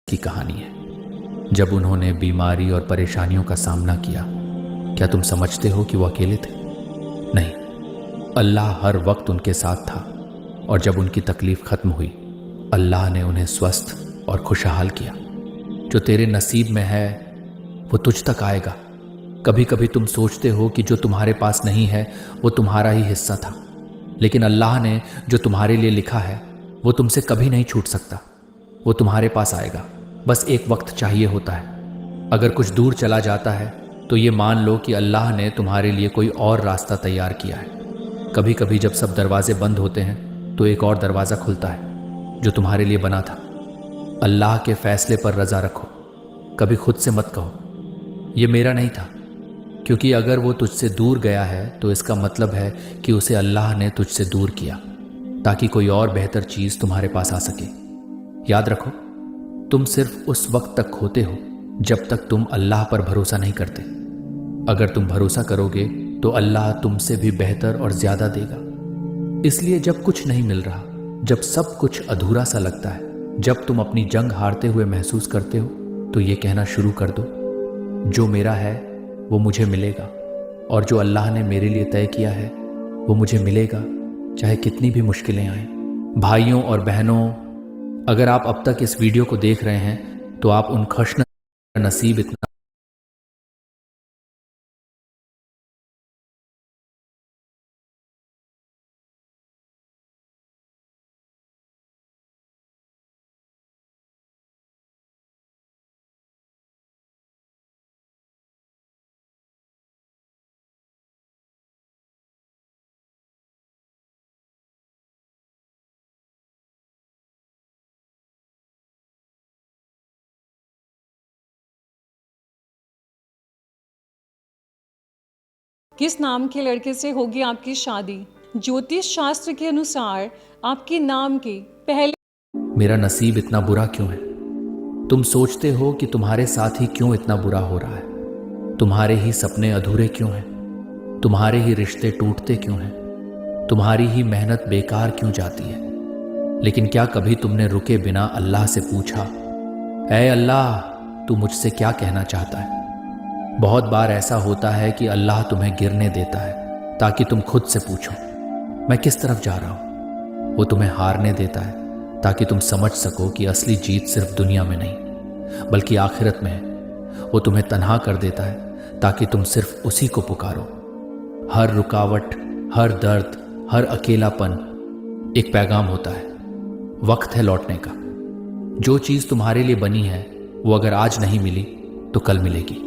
की कहानी है। जब उन्होंने बीमारी और परेशानियों का सामना किया, क्या तुम समझते हो कि वो अकेले थे? नहीं, अल्लाह हर वक्त उनके साथ था। और जब उनकी तकलीफ खत्म हुई, अल्लाह ने उन्हें स्वस्थ और खुशहाल किया। जो तेरे नसीब में है वो तुझ तक आएगा। कभी कभी तुम सोचते हो कि जो तुम्हारे पास नहीं है वो तुम्हारा ही हिस्सा था, लेकिन अल्लाह ने जो तुम्हारे लिए लिखा है वो तुमसे कभी नहीं छूट सकता। वो तुम्हारे पास आएगा, बस एक वक्त चाहिए होता है। अगर कुछ दूर चला जाता है तो ये मान लो कि अल्लाह ने तुम्हारे लिए कोई और रास्ता तैयार किया है। कभी कभी जब सब दरवाजे बंद होते हैं तो एक और दरवाज़ा खुलता है जो तुम्हारे लिए बना था। अल्लाह के फैसले पर रजा रखो। कभी खुद से मत कहो ये मेरा नहीं था, क्योंकि अगर वो तुझसे दूर गया है तो इसका मतलब है कि उसे अल्लाह ने तुझसे दूर किया ताकि कोई और बेहतर चीज़ तुम्हारे पास आ सके। याद रखो, तुम सिर्फ उस वक्त तक खोते हो जब तक तुम अल्लाह पर भरोसा नहीं करते। अगर तुम भरोसा करोगे तो अल्लाह तुमसे भी बेहतर और ज्यादा देगा। इसलिए जब कुछ नहीं मिल रहा, जब सब कुछ अधूरा सा लगता है, जब तुम अपनी जंग हारते हुए महसूस करते हो, तो ये कहना शुरू कर दो, जो मेरा है वो मुझे मिलेगा, और जो अल्लाह ने मेरे लिए तय किया है वो मुझे मिलेगा, चाहे कितनी भी मुश्किलें आएं। भाइयों और बहनों, अगर आप अब तक इस वीडियो को देख रहे हैं तो आप उन खुश नसीब इतना किस नाम के लड़के से होगी आपकी शादी? ज्योतिष शास्त्र के अनुसार आपके नाम के पहले मेरा नसीब इतना बुरा क्यों है? तुम सोचते हो कि तुम्हारे साथ ही क्यों इतना बुरा हो रहा है? तुम्हारे ही सपने अधूरे क्यों हैं? तुम्हारे ही रिश्ते टूटते क्यों हैं? तुम्हारी ही मेहनत बेकार क्यों जाती है? लेकिन क्या कभी तुमने रुके बिना अल्लाह से पूछा, ऐ अल्लाह, तू मुझसे क्या कहना चाहता है? बहुत बार ऐसा होता है कि अल्लाह तुम्हें गिरने देता है ताकि तुम खुद से पूछो, मैं किस तरफ जा रहा हूं। वो तुम्हें हारने देता है ताकि तुम समझ सको कि असली जीत सिर्फ दुनिया में नहीं बल्कि आखिरत में है। वो तुम्हें तन्हा कर देता है ताकि तुम सिर्फ उसी को पुकारो। हर रुकावट, हर दर्द, हर अकेलापन एक पैगाम होता है। वक्त है लौटने का। जो चीज तुम्हारे लिए बनी है वो अगर आज नहीं मिली तो कल मिलेगी,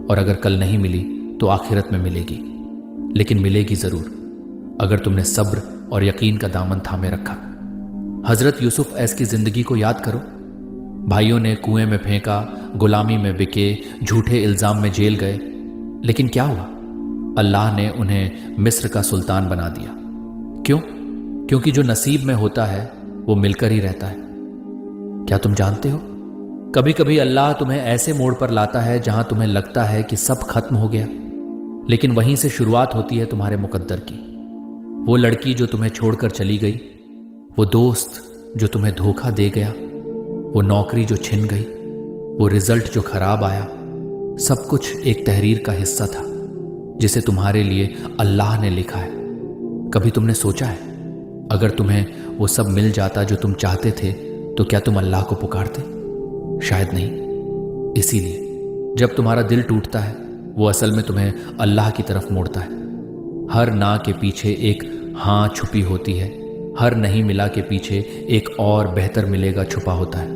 और अगर कल नहीं मिली तो आखिरत में मिलेगी, लेकिन मिलेगी जरूर अगर तुमने सब्र और यकीन का दामन थामे रखा। हजरत यूसुफ ऐस की जिंदगी को याद करो। भाइयों ने कुएं में फेंका, गुलामी में बिके, झूठे इल्जाम में जेल गए, लेकिन क्या हुआ? अल्लाह ने उन्हें मिस्र का सुल्तान बना दिया। क्यों? क्योंकि जो नसीब में होता है वो मिलकर ही रहता है। क्या तुम जानते हो, कभी कभी अल्लाह तुम्हें ऐसे मोड़ पर लाता है जहां तुम्हें लगता है कि सब खत्म हो गया, लेकिन वहीं से शुरुआत होती है तुम्हारे मुकद्दर की। वो लड़की जो तुम्हें छोड़कर चली गई, वो दोस्त जो तुम्हें धोखा दे गया, वो नौकरी जो छिन गई, वो रिजल्ट जो खराब आया, सब कुछ एक तहरीर का हिस्सा था जिसे तुम्हारे लिए अल्लाह ने लिखा है। कभी तुमने सोचा है, अगर तुम्हें वो सब मिल जाता जो तुम चाहते थे, तो क्या तुम अल्लाह को पुकारते? शायद नहीं। इसीलिए जब तुम्हारा दिल टूटता है, वो असल में तुम्हें अल्लाह की तरफ मोड़ता है। हर ना के पीछे एक हाँ छुपी होती है, हर नहीं मिला के पीछे एक और बेहतर मिलेगा छुपा होता है।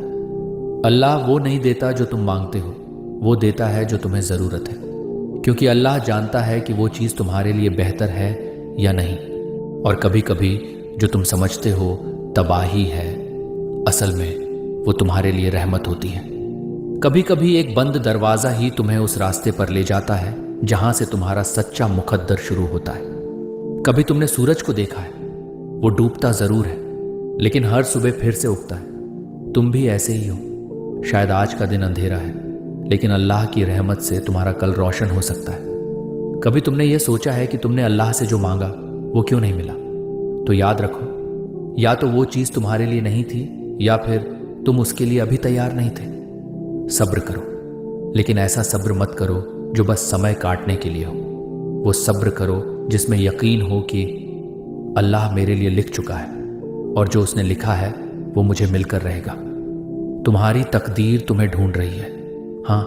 अल्लाह वो नहीं देता जो तुम मांगते हो, वो देता है जो तुम्हें जरूरत है, क्योंकि अल्लाह जानता है कि वो चीज तुम्हारे लिए बेहतर है या नहीं। और कभी कभी जो तुम समझते हो तबाही है, असल में वो तुम्हारे लिए रहमत होती है। कभी कभी एक बंद दरवाजा ही तुम्हें उस रास्ते पर ले जाता है जहां से तुम्हारा सच्चा मुकद्दर शुरू होता है। कभी तुमने सूरज को देखा है, वो डूबता जरूर है लेकिन हर सुबह फिर से उगता है। तुम भी ऐसे ही हो। शायद आज का दिन अंधेरा है, लेकिन अल्लाह की रहमत से तुम्हारा कल रोशन हो सकता है। कभी तुमने ये सोचा है कि तुमने अल्लाह से जो मांगा वो क्यों नहीं मिला? तो याद रखो, या तो वो चीज तुम्हारे लिए नहीं थी, या फिर तुम उसके लिए अभी तैयार नहीं थे। सब्र करो, लेकिन ऐसा सब्र मत करो जो बस समय काटने के लिए हो। वो सब्र करो जिसमें यकीन हो कि अल्लाह मेरे लिए लिख चुका है और जो उसने लिखा है वो मुझे मिलकर रहेगा। तुम्हारी तकदीर तुम्हें ढूंढ रही है। हाँ,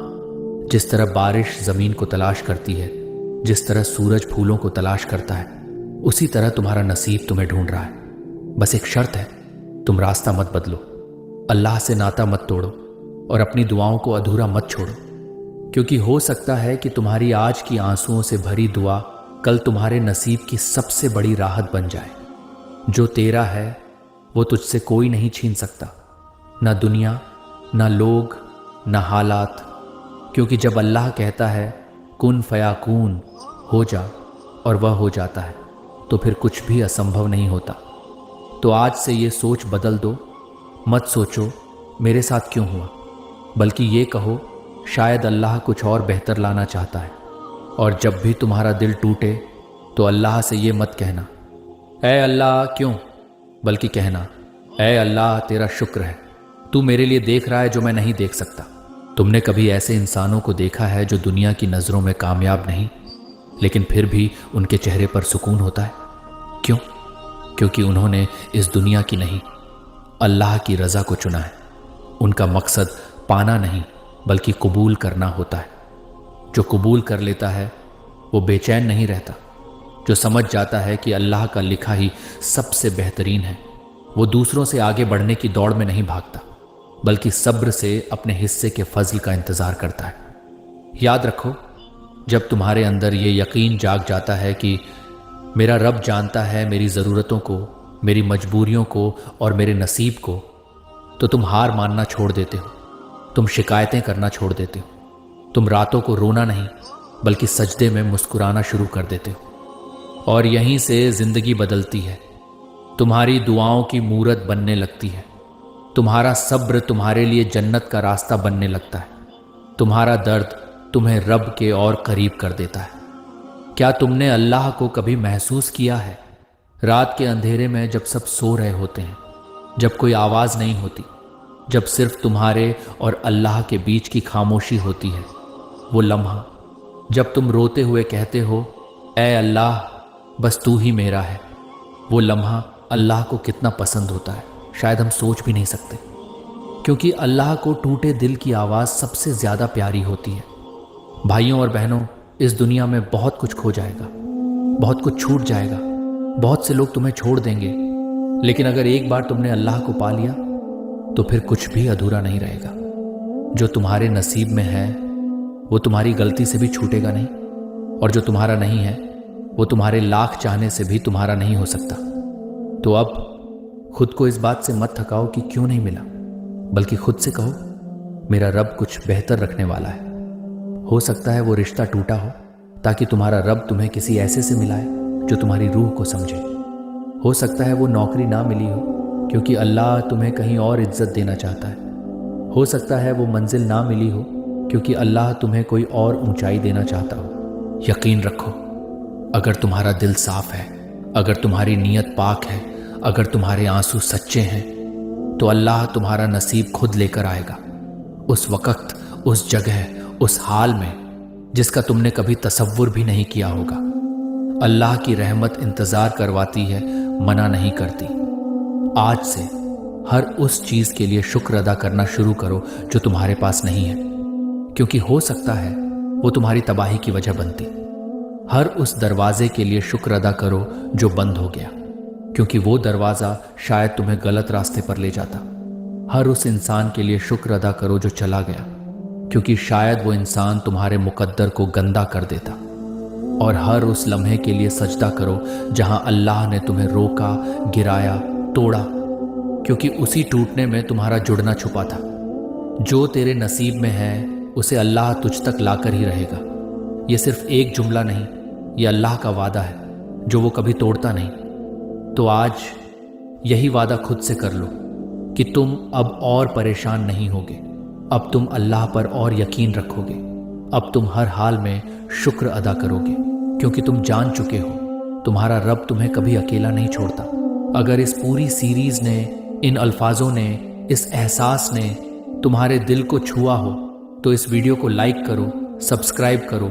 जिस तरह बारिश जमीन को तलाश करती है, जिस तरह सूरज फूलों को तलाश करता है, उसी तरह तुम्हारा नसीब तुम्हें ढूंढ रहा है। बस एक शर्त है, तुम रास्ता मत बदलो, अल्लाह से नाता मत तोड़ो और अपनी दुआओं को अधूरा मत छोड़ो, क्योंकि हो सकता है कि तुम्हारी आज की आंसुओं से भरी दुआ कल तुम्हारे नसीब की सबसे बड़ी राहत बन जाए। जो तेरा है वो तुझसे कोई नहीं छीन सकता, ना दुनिया, ना लोग, ना हालात, क्योंकि जब अल्लाह कहता है कुन फयाकून, हो जा, और वह हो जाता है, तो फिर कुछ भी असंभव नहीं होता। तो आज से ये सोच बदल दो। मत सोचो मेरे साथ क्यों हुआ, बल्कि ये कहो शायद अल्लाह कुछ और बेहतर लाना चाहता है। और जब भी तुम्हारा दिल टूटे तो अल्लाह से ये मत कहना ऐ अल्लाह क्यों, बल्कि कहना ऐ अल्लाह तेरा शुक्र है, तू मेरे लिए देख रहा है जो मैं नहीं देख सकता। तुमने कभी ऐसे इंसानों को देखा है जो दुनिया की नज़रों में कामयाब नहीं, लेकिन फिर भी उनके चेहरे पर सुकून होता है? क्यों? क्योंकि उन्होंने इस दुनिया की नहीं, अल्लाह की रज़ा को चुना है। उनका मकसद पाना नहीं बल्कि कबूल करना होता है। जो कबूल कर लेता है वो बेचैन नहीं रहता। जो समझ जाता है कि अल्लाह का लिखा ही सबसे बेहतरीन है, वो दूसरों से आगे बढ़ने की दौड़ में नहीं भागता, बल्कि सब्र से अपने हिस्से के फजल का इंतज़ार करता है। याद रखो, जब तुम्हारे अंदर ये यकीन जाग जाता है कि मेरा रब जानता है मेरी ज़रूरतों को, मेरी मजबूरियों को और मेरे नसीब को, तो तुम हार मानना छोड़ देते हो, तुम शिकायतें करना छोड़ देते हो, तुम रातों को रोना नहीं बल्कि सजदे में मुस्कुराना शुरू कर देते हो। और यहीं से ज़िंदगी बदलती है, तुम्हारी दुआओं की मूरत बनने लगती है, तुम्हारा सब्र तुम्हारे लिए जन्नत का रास्ता बनने लगता है, तुम्हारा दर्द तुम्हें रब के और करीब कर देता है। क्या तुमने अल्लाह को कभी महसूस किया है? रात के अंधेरे में जब सब सो रहे होते हैं, जब कोई आवाज़ नहीं होती, जब सिर्फ तुम्हारे और अल्लाह के बीच की खामोशी होती है, वो लम्हा जब तुम रोते हुए कहते हो ऐ अल्लाह बस तू ही मेरा है, वो लम्हा अल्लाह को कितना पसंद होता है शायद हम सोच भी नहीं सकते, क्योंकि अल्लाह को टूटे दिल की आवाज़ सबसे ज़्यादा प्यारी होती है। भाइयों और बहनों, इस दुनिया में बहुत कुछ खो जाएगा, बहुत कुछ छूट जाएगा, बहुत से लोग तुम्हें छोड़ देंगे, लेकिन अगर एक बार तुमने अल्लाह को पा लिया तो फिर कुछ भी अधूरा नहीं रहेगा। जो तुम्हारे नसीब में है वो तुम्हारी गलती से भी छूटेगा नहीं, और जो तुम्हारा नहीं है वो तुम्हारे लाख चाहने से भी तुम्हारा नहीं हो सकता। तो अब खुद को इस बात से मत थकाओ कि क्यों नहीं मिला, बल्कि खुद से कहो मेरा रब कुछ बेहतर रखने वाला है। हो सकता है वो रिश्ता टूटा हो ताकि तुम्हारा रब तुम्हें किसी ऐसे से मिलाए जो तुम्हारी रूह को समझे। हो सकता है वो नौकरी ना मिली हो क्योंकि अल्लाह तुम्हें कहीं और इज्जत देना चाहता है। हो सकता है वो मंजिल ना मिली हो क्योंकि अल्लाह तुम्हें कोई और ऊंचाई देना चाहता हो। यकीन रखो, अगर तुम्हारा दिल साफ है, अगर तुम्हारी नीयत पाक है, अगर तुम्हारे आंसू सच्चे हैं, तो अल्लाह तुम्हारा नसीब खुद लेकर आएगा, उस वक्त, उस जगह, उस हाल में जिसका तुमने कभी तसव्वुर भी नहीं किया होगा। अल्लाह की रहमत इंतजार करवाती है, मना नहीं करती। आज से हर उस चीज के लिए शुक्र अदा करना शुरू करो जो तुम्हारे पास नहीं है, क्योंकि हो सकता है वो तुम्हारी तबाही की वजह बनती। हर उस दरवाजे के लिए शुक्र अदा करो जो बंद हो गया, क्योंकि वो दरवाजा शायद तुम्हें गलत रास्ते पर ले जाता। हर उस इंसान के लिए शुक्र अदा करो जो चला गया, क्योंकि शायद वो इंसान तुम्हारे मुकद्दर को गंदा कर देता। और हर उस लम्हे के लिए सजदा करो जहां अल्लाह ने तुम्हें रोका, गिराया, तोड़ा, क्योंकि उसी टूटने में तुम्हारा जुड़ना छुपा था। जो तेरे नसीब में है उसे अल्लाह तुझ तक लाकर ही रहेगा। ये सिर्फ एक जुमला नहीं, ये अल्लाह का वादा है जो वो कभी तोड़ता नहीं। तो आज यही वादा खुद से कर लो कि तुम अब और परेशान नहीं होगे, अब तुम अल्लाह पर और यकीन रखोगे, अब तुम हर हाल में शुक्र अदा करोगे, क्योंकि तुम जान चुके हो तुम्हारा रब तुम्हें कभी अकेला नहीं छोड़ता। अगर इस पूरी सीरीज ने, इन अल्फाजों ने, इस एहसास ने तुम्हारे दिल को छुआ हो तो इस वीडियो को लाइक करो, सब्सक्राइब करो